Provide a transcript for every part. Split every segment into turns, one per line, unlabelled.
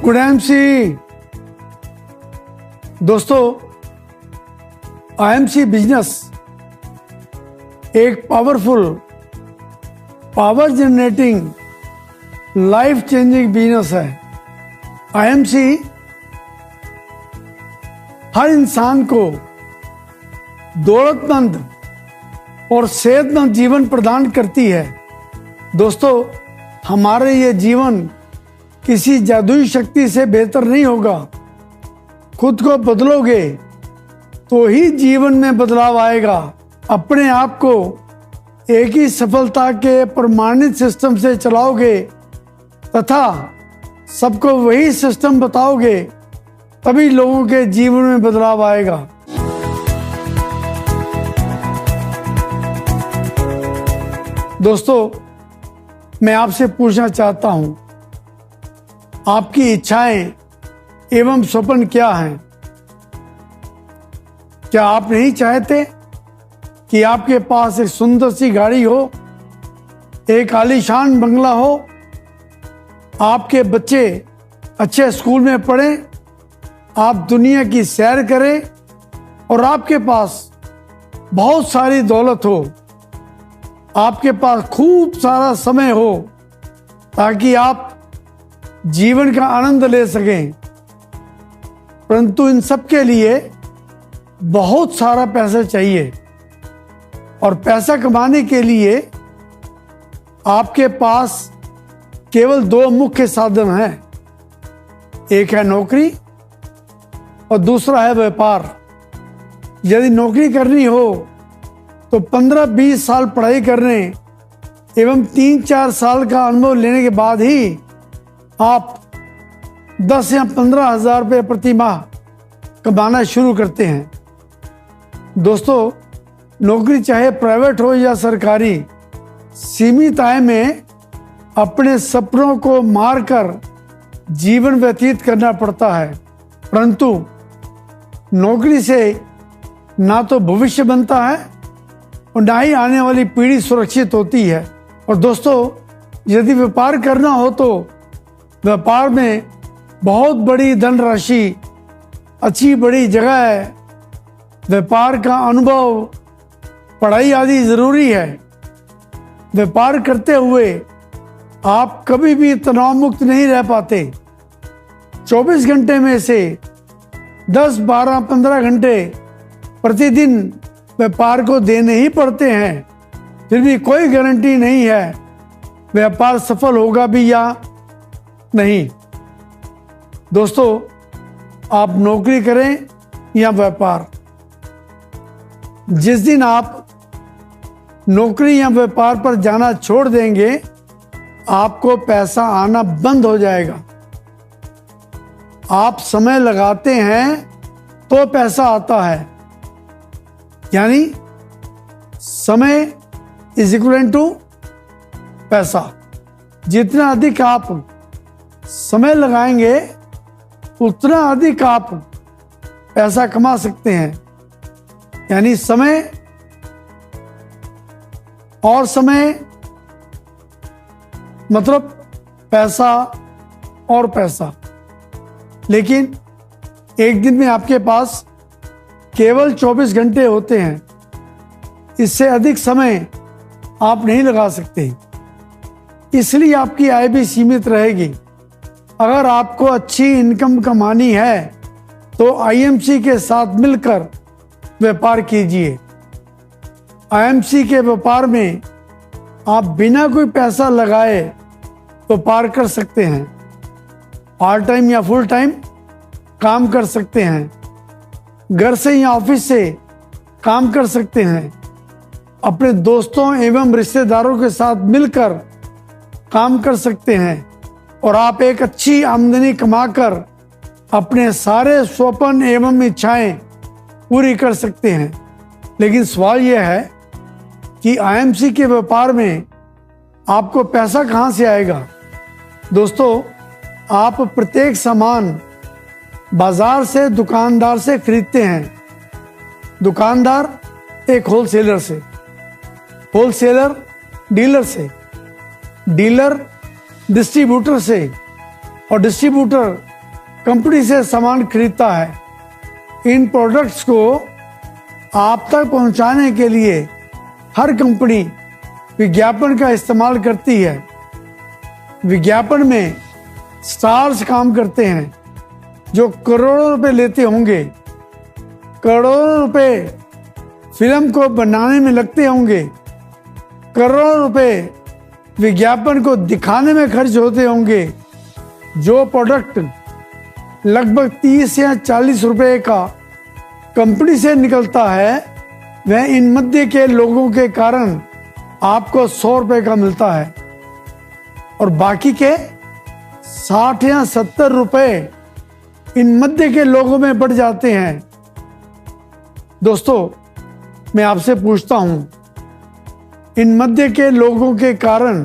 Good MC दोस्तों, IMC business एक powerful, power generating, life changing business है। IMC हर इंसान को दौलतमंद और सेहतमंद जीवन प्रदान करती है। दोस्तों, हमारे ये जीवन किसी जादुई शक्ति से बेहतर नहीं होगा। खुद को बदलोगे तो ही जीवन में बदलाव आएगा। अपने आप को एक ही सफलता के प्रमाणित सिस्टम से चलाओगे तथा सबको वही सिस्टम बताओगे, तभी लोगों के जीवन में बदलाव आएगा। दोस्तों, मैं आपसे पूछना चाहता हूं, आपकी इच्छाएं एवं स्वप्न क्या हैं? क्या आप नहीं चाहते कि आपके पास एक सुंदर सी गाड़ी हो, एक आलीशान बंगला हो, आपके बच्चे अच्छे स्कूल में पढ़ें, आप दुनिया की सैर करें और आपके पास बहुत सारी दौलत हो, आपके पास खूब सारा समय हो ताकि आप जीवन का आनंद ले सकें। परंतु इन सब के लिए बहुत सारा पैसा चाहिए और पैसा कमाने के लिए आपके पास केवल दो मुख्य साधन हैं। एक है नौकरी और दूसरा है व्यापार। यदि नौकरी करनी हो तो 15-20 साल पढ़ाई करने एवं 3-4 साल का अनुभव लेने के बाद ही आप 10 या 15 हजार रुपये प्रति माह कमाना शुरू करते हैं। दोस्तों, नौकरी चाहे प्राइवेट हो या सरकारी, सीमित आय में अपने सपनों को मारकर जीवन व्यतीत करना पड़ता है। परंतु नौकरी से ना तो भविष्य बनता है और ना ही आने वाली पीढ़ी सुरक्षित होती है। और दोस्तों, यदि व्यापार करना हो तो व्यापार में बहुत बड़ी धनराशि, अच्छी बड़ी जगह है, व्यापार का अनुभव, पढ़ाई आदि जरूरी है। व्यापार करते हुए आप कभी भी तनाव मुक्त नहीं रह पाते। 24 घंटे में से 10, 12, 15 घंटे प्रतिदिन व्यापार को देने ही पड़ते हैं। फिर भी कोई गारंटी नहीं है व्यापार सफल होगा भी या नहीं। दोस्तों, आप नौकरी करें या व्यापार, जिस दिन आप नौकरी या व्यापार पर जाना छोड़ देंगे, आपको पैसा आना बंद हो जाएगा। आप समय लगाते हैं तो पैसा आता है, यानी समय इज इक्वल टू पैसा। जितना अधिक आप समय लगाएंगे उतना अधिक आप पैसा कमा सकते हैं। यानी समय और समय मतलब पैसा और पैसा। लेकिन एक दिन में आपके पास केवल 24 घंटे होते हैं, इससे अधिक समय आप नहीं लगा सकते, इसलिए आपकी आय भी सीमित रहेगी। अगर आपको अच्छी इनकम कमानी है तो आईएमसी के साथ मिलकर व्यापार कीजिए। आईएमसी के व्यापार में आप बिना कोई पैसा लगाए व्यापार कर सकते हैं, पार्ट टाइम या फुल टाइम काम कर सकते हैं, घर से या ऑफिस से काम कर सकते हैं, अपने दोस्तों एवं रिश्तेदारों के साथ मिलकर काम कर सकते हैं और आप एक अच्छी आमदनी कमाकर अपने सारे स्वप्न एवं इच्छाएं पूरी कर सकते हैं। लेकिन सवाल यह है कि आईएमसी के व्यापार में आपको पैसा कहां से आएगा? दोस्तों, आप प्रत्येक सामान बाजार से, दुकानदार से खरीदते हैं। दुकानदार एक होलसेलर से, होलसेलर डीलर से, डीलर डिस्ट्रीब्यूटर से और डिस्ट्रीब्यूटर कंपनी से सामान खरीदता है। इन प्रोडक्ट्स को आप तक पहुंचाने के लिए हर कंपनी विज्ञापन का इस्तेमाल करती है। विज्ञापन में स्टार्स काम करते हैं जो करोड़ों रुपए लेते होंगे। करोड़ों रुपए फिल्म को बनाने में लगते होंगे। करोड़ों रुपए विज्ञापन को दिखाने में खर्च होते होंगे। जो प्रोडक्ट लगभग 30 या 40 रुपए का कंपनी से निकलता है, वह इन मध्य के लोगों के कारण आपको 100 रुपए का मिलता है और बाकी के 60 या 70 रुपए इन मध्य के लोगों में बढ़ जाते हैं। दोस्तों, मैं आपसे पूछता हूं, इन मध्य के लोगों के कारण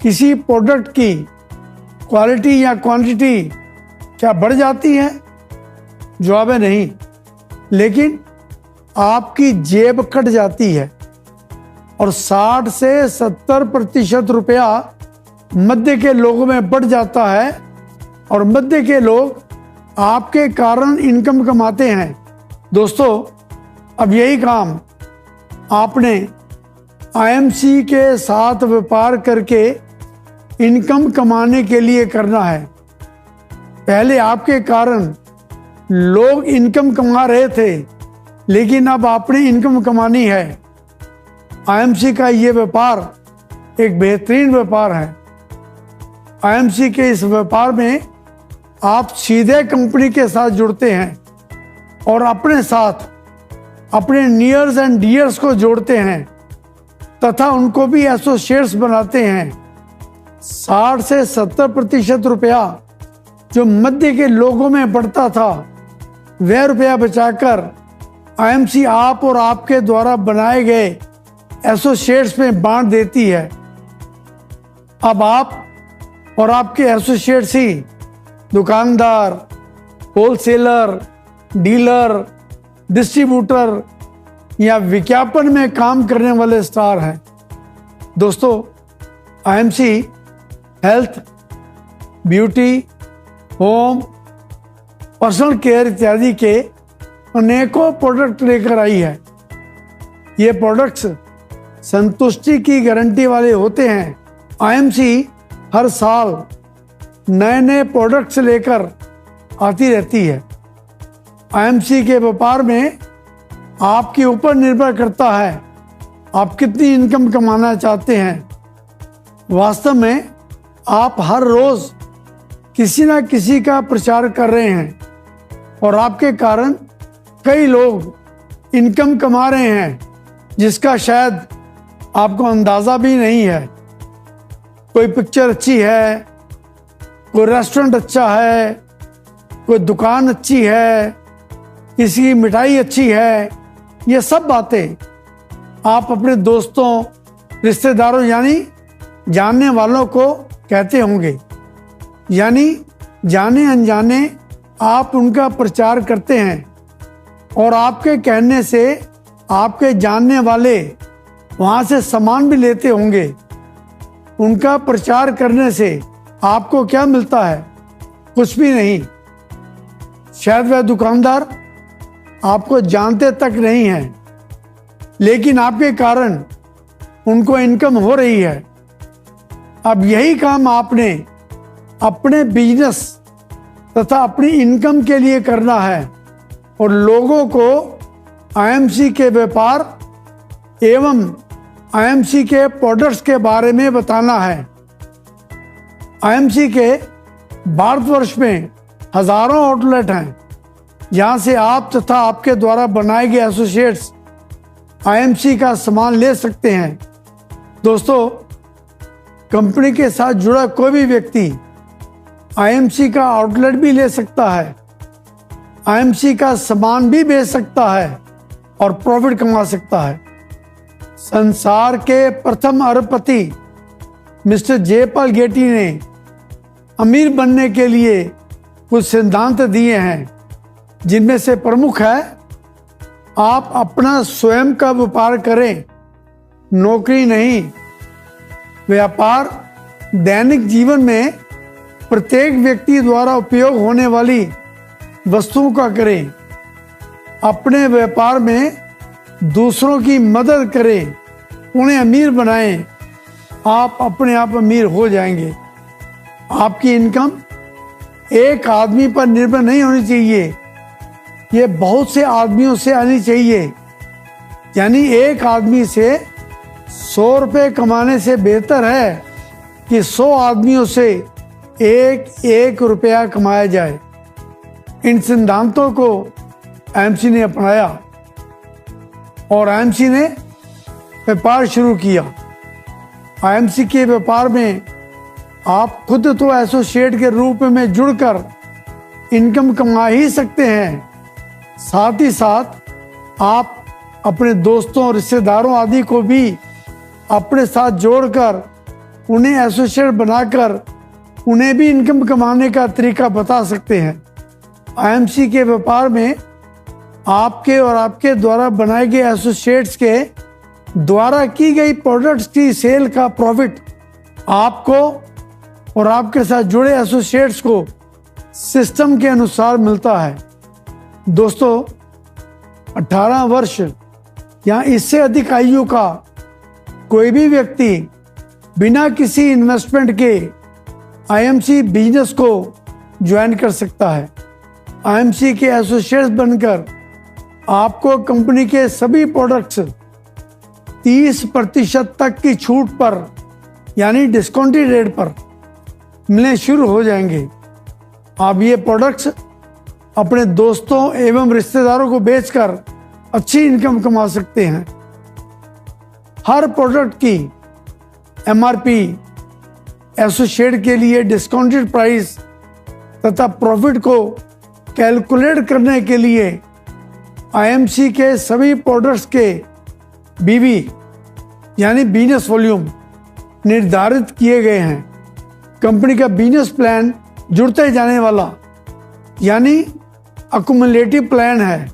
किसी प्रोडक्ट की क्वालिटी या क्वांटिटी क्या बढ़ जाती है? जवाब है नहीं, लेकिन आपकी जेब कट जाती है और 60 से 70% रुपया मध्य के लोगों में बढ़ जाता है और मध्य के लोग आपके कारण इनकम कमाते हैं। दोस्तों, अब यही काम आपने आईएमसी के साथ व्यापार करके इनकम कमाने के लिए करना है। पहले आपके कारण लोग इनकम कमा रहे थे, लेकिन अब आपने इनकम कमानी है। आईएमसी का ये व्यापार एक बेहतरीन व्यापार है। आईएमसी के इस व्यापार में आप सीधे कंपनी के साथ जुड़ते हैं और अपने साथ अपने नियर्स एंड डियर्स को जोड़ते हैं तथा उनको भी एसोसिएट्स बनाते हैं। 60 से 70% रुपया जो मध्य के लोगों में बढ़ता था, वह रुपया बचाकर आईएमसी आप और आपके द्वारा बनाए गए एसोसिएट्स में बांट देती है। अब आप और आपके एसोसिएट्स ही दुकानदार, होलसेलर, डीलर, डिस्ट्रीब्यूटर या विज्ञापन में काम करने वाले स्टार हैं। दोस्तों, IMC health, beauty, home, personal care इत्यादि के अनेकों प्रोडक्ट लेकर आई है। ये प्रोडक्ट्स संतुष्टि की गारंटी वाले होते हैं। आईएमसी हर साल नए नए प्रोडक्ट्स लेकर आती रहती है। आईएमसी के व्यापार में आपके ऊपर निर्भर करता है आप कितनी इनकम कमाना चाहते हैं। वास्तव में आप हर रोज किसी ना किसी का प्रचार कर रहे हैं और आपके कारण कई लोग इनकम कमा रहे हैं, जिसका शायद आपको अंदाजा भी नहीं है। कोई पिक्चर अच्छी है, कोई रेस्टोरेंट अच्छा है, कोई दुकान अच्छी है, किसी की मिठाई अच्छी है, ये सब बातें आप अपने दोस्तों, रिश्तेदारों यानी जानने वालों को कहते होंगे। यानी जाने अनजाने आप उनका प्रचार करते हैं और आपके कहने से आपके जानने वाले वहां से सामान भी लेते होंगे। उनका प्रचार करने से आपको क्या मिलता है? कुछ भी नहीं। शायद वह दुकानदार आपको जानते तक नहीं है, लेकिन आपके कारण उनको इनकम हो रही है। अब यही काम आपने अपने बिजनेस तथा अपनी इनकम के लिए करना है और लोगों को आईएमसी के व्यापार एवं आईएमसी के प्रोडक्ट्स के बारे में बताना है। आईएमसी के भारतवर्ष में हजारों आउटलेट हैं, जहां से आप तथा आपके द्वारा बनाए गए एसोसिएट्स आईएमसी का सामान ले सकते हैं। दोस्तों, कंपनी के साथ जुड़ा कोई भी व्यक्ति आईएमसी का आउटलेट भी ले सकता है, आईएमसी का सामान भी बेच सकता है और प्रॉफिट कमा सकता है। संसार के प्रथम अरबपति मिस्टर जयपाल गेटी ने अमीर बनने के लिए कुछ सिद्धांत दिए हैं, जिनमें से प्रमुख है आप अपना स्वयं का व्यापार करें, नौकरी नहीं। व्यापार दैनिक जीवन में प्रत्येक व्यक्ति द्वारा उपयोग होने वाली वस्तुओं का करें। अपने व्यापार में दूसरों की मदद करें, उन्हें अमीर बनाएं। आप अपने आप अमीर हो जाएंगे। आपकी इनकम एक आदमी पर निर्भर नहीं होनी चाहिए, ये बहुत से आदमियों से आनी चाहिए। यानी एक आदमी से 100 रुपये कमाने से बेहतर है कि 100 आदमियों से एक रुपया कमाया जाए। इन सिद्धांतों को एएमसी ने अपनाया और एएमसी ने व्यापार शुरू किया। एएमसी के व्यापार में आप खुद तो एसोसिएट के रूप में जुड़कर इनकम कमा ही सकते हैं, साथ ही साथ आप अपने दोस्तों, रिश्तेदारों आदि को भी अपने साथ जोड़कर उन्हें एसोसिएट बनाकर उन्हें भी इनकम कमाने का तरीका बता सकते हैं। एएमसी के व्यापार में आपके और आपके द्वारा बनाए गए एसोसिएट्स के द्वारा की गई प्रोडक्ट्स की सेल का प्रॉफिट आपको और आपके साथ जुड़े एसोसिएट्स को सिस्टम के अनुसार मिलता है। दोस्तों, 18 वर्ष या इससे अधिक आयु का कोई भी व्यक्ति बिना किसी इन्वेस्टमेंट के एएमसी बिजनेस को ज्वाइन कर सकता है। एएमसी के एसोसिएट्स बनकर आपको कंपनी के सभी प्रोडक्ट्स 30% तक की छूट पर यानी डिस्काउंटेड रेट पर मिलने शुरू हो जाएंगे। आप ये प्रोडक्ट्स अपने दोस्तों एवं रिश्तेदारों को बेचकर अच्छी इनकम कमा सकते हैं। हर प्रोडक्ट की एमआरपी, एसोसिएट के लिए डिस्काउंटेड प्राइस तथा प्रॉफिट को कैलकुलेट करने के लिए एएमसी के सभी प्रोडक्ट्स के बीवी यानी बिजनेस वॉल्यूम निर्धारित किए गए हैं। कंपनी का बिजनेस प्लान जुड़ते जाने वाला यानी अक्यूमुलेटिव प्लान है।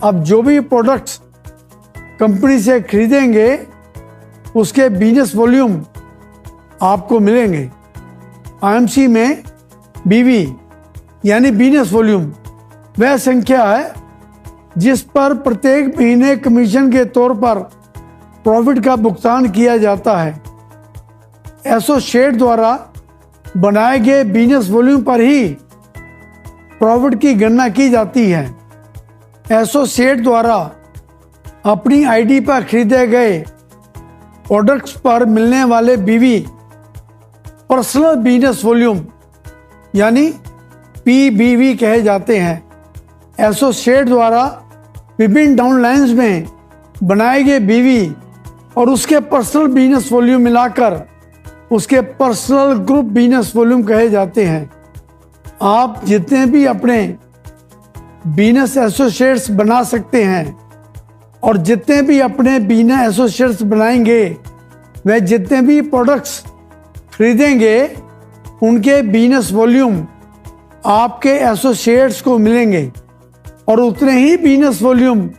अब जो भी प्रोडक्ट्स कंपनी से खरीदेंगे उसके बिजनेस वॉल्यूम आपको मिलेंगे। एएमसी में बीवी यानी बिजनेस वॉल्यूम वह संख्या है जिस पर प्रत्येक महीने कमीशन के तौर पर प्रॉफिट का भुगतान किया जाता है। एसोसिएट द्वारा बनाए गए बिजनेस वॉल्यूम पर ही प्रॉफिट की गणना की जाती है। एसोसिएट द्वारा अपनी आईडी पर खरीदे गए प्रोडक्ट्स पर मिलने वाले बीवी पर्सनल बिजनेस वॉल्यूम यानी पीबीवी कहे जाते हैं। एसोसिएट द्वारा विभिन्न डाउनलाइंस में बनाए गए बीवी और उसके पर्सनल बिजनेस वॉल्यूम मिलाकर उसके पर्सनल ग्रुप बिजनेस वॉल्यूम कहे जाते हैं। आप जितने भी अपने बिजनेस एसोसिएट्स बना सकते हैं और जितने भी अपने बिजनेस एसोसिएट्स बनाएंगे वह जितने भी प्रोडक्ट्स खरीदेंगे उनके बिजनेस वॉल्यूम आपके एसोसिएट्स को मिलेंगे और उतने ही बिजनेस वॉल्यूम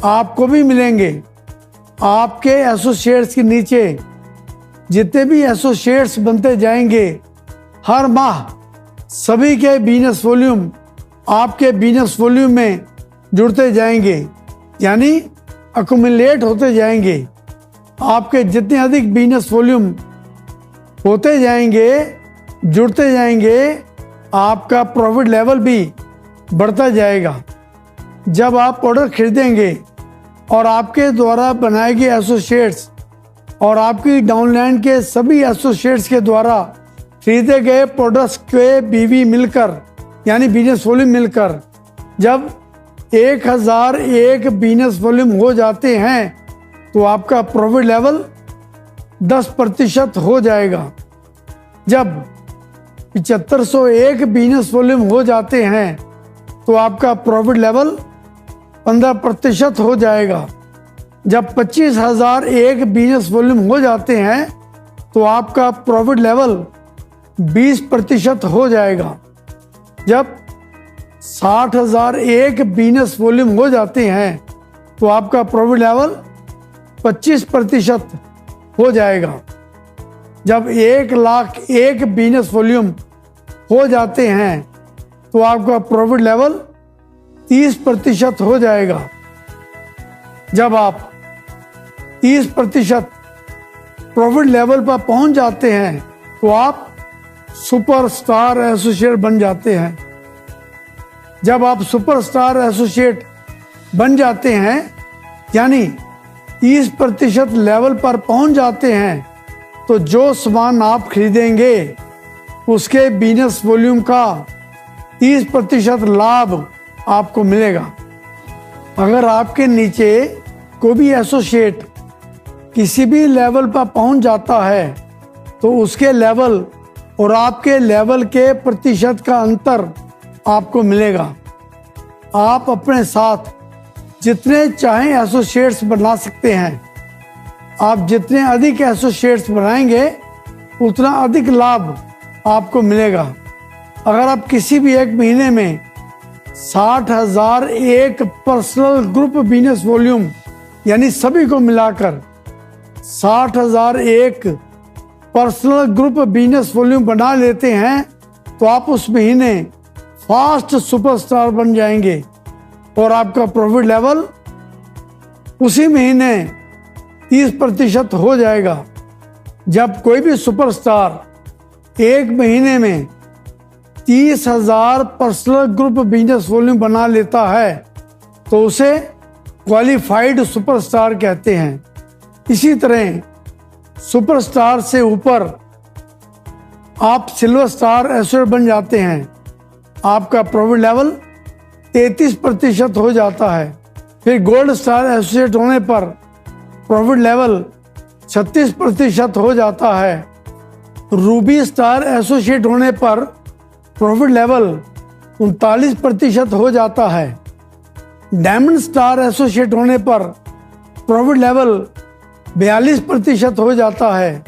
आपको भी मिलेंगे। आपके एसोसिएट्स के नीचे जितने भी एसोसिएट्स बनते जाएंगे हर माह सभी के बिजनेस वॉल्यूम आपके बिजनेस वॉल्यूम में जुड़ते जाएंगे यानी अक्यूमुलेट होते जाएंगे। आपके जितने अधिक बिजनेस वॉल्यूम होते जाएंगे, जुड़ते जाएंगे, आपका प्रॉफिट लेवल भी बढ़ता जाएगा। जब आप प्रोडक्ट खरीदेंगे और आपके द्वारा बनाए गए एसोसिएट्स और आपकी डाउनलाइन के सभी एसोसिएट्स के द्वारा खरीदे गए प्रोडक्ट्स के बीवी मिलकर यानी बिजनेस वॉल्यूम मिलकर जब 1001 बिजनेस वॉल्यूम हो जाते हैं तो आपका प्रॉफिट लेवल 10% हो जाएगा। जब 7501 बिजनेस वॉल्यूम हो जाते हैं तो आपका प्रॉफिट लेवल 15% हो जाएगा। जब 25001 बिजनेस वॉल्यूम हो जाते हैं तो आपका प्रॉफिट लेवल 20% हो जाएगा। जब 60001 बिजनेस वॉल्यूम हो जाते हैं तो आपका प्रॉफिट लेवल 25% हो जाएगा। जब 1,00,001 बिजनेस वॉल्यूम हो जाते हैं तो आपका प्रॉफिट लेवल 30% हो जाएगा। जब आप 30% प्रॉफिट लेवल पर पहुंच जाते हैं तो आप सुपरस्टार एसोसिएट बन जाते हैं। जब आप सुपरस्टार एसोसिएट बन जाते हैं यानी 30% लेवल पर पहुंच जाते हैं तो जो सामान आप खरीदेंगे उसके बिजनेस वॉल्यूम का 30% लाभ आपको मिलेगा। अगर आपके नीचे कोई भी एसोसिएट किसी भी लेवल पर पहुंच जाता है तो उसके लेवल और आपके लेवल के प्रतिशत का अंतर आपको मिलेगा। आप अपने साथ जितने चाहें एसोसिएट्स बना सकते हैं। आप जितने अधिक एसोसिएट्स बनाएंगे उतना अधिक लाभ आपको मिलेगा। अगर आप किसी भी एक महीने में 60,000 एक पर्सनल ग्रुप बिजनेस वॉल्यूम यानी सभी को मिलाकर 60,000 एक पर्सनल ग्रुप बिजनेस वॉल्यूम बना लेते हैं तो आप उस महीने फास्ट सुपरस्टार बन जाएंगे और आपका प्रॉफिट लेवल उसी महीने 30% हो जाएगा। जब कोई भी सुपरस्टार एक महीने में 30,000 पर्सनल ग्रुप बिजनेस वॉल्यूम बना लेता है तो उसे क्वालिफाइड सुपरस्टार कहते हैं। इसी तरह सुपरस्टार से ऊपर आप सिल्वर स्टार एसोसिएट बन जाते हैं। आपका प्रॉफिट लेवल 33% हो जाता है। फिर गोल्ड स्टार एसोसिएट होने पर प्रॉफिट लेवल 36% हो जाता है। रूबी स्टार एसोसिएट होने पर प्रॉफिट लेवल 39% हो जाता है। डायमंड स्टार एसोसिएट होने पर प्रॉफिट लेवल 42% हो जाता है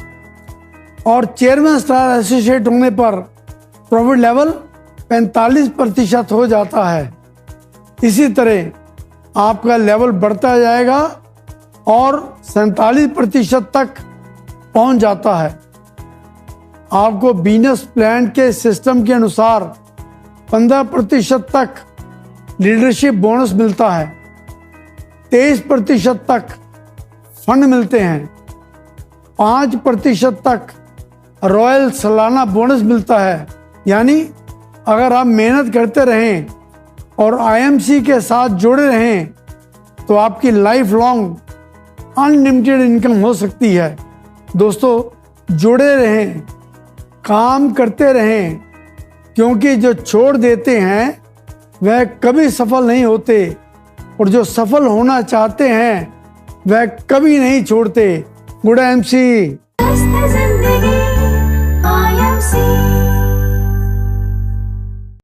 और चेयरमैन स्टार एसोसिएट होने पर प्रॉफिट लेवल 45% हो जाता है। इसी तरह आपका लेवल बढ़ता जाएगा और 47% तक पहुंच जाता है। आपको बिजनेस प्लान के सिस्टम के अनुसार 15% तक लीडरशिप बोनस मिलता है, 23% तक फंड मिलते हैं, 5% तक रॉयल सालाना बोनस मिलता है। यानी अगर आप मेहनत करते रहें और आईएमसी के साथ जुड़े रहें तो आपकी लाइफ लॉन्ग अनलिमिटेड इनकम हो सकती है। दोस्तों जुड़े रहें, काम करते रहें, क्योंकि जो छोड़ देते हैं वह कभी सफल नहीं होते और जो सफल होना चाहते हैं वह कभी नहीं छोड़ते। Good MC.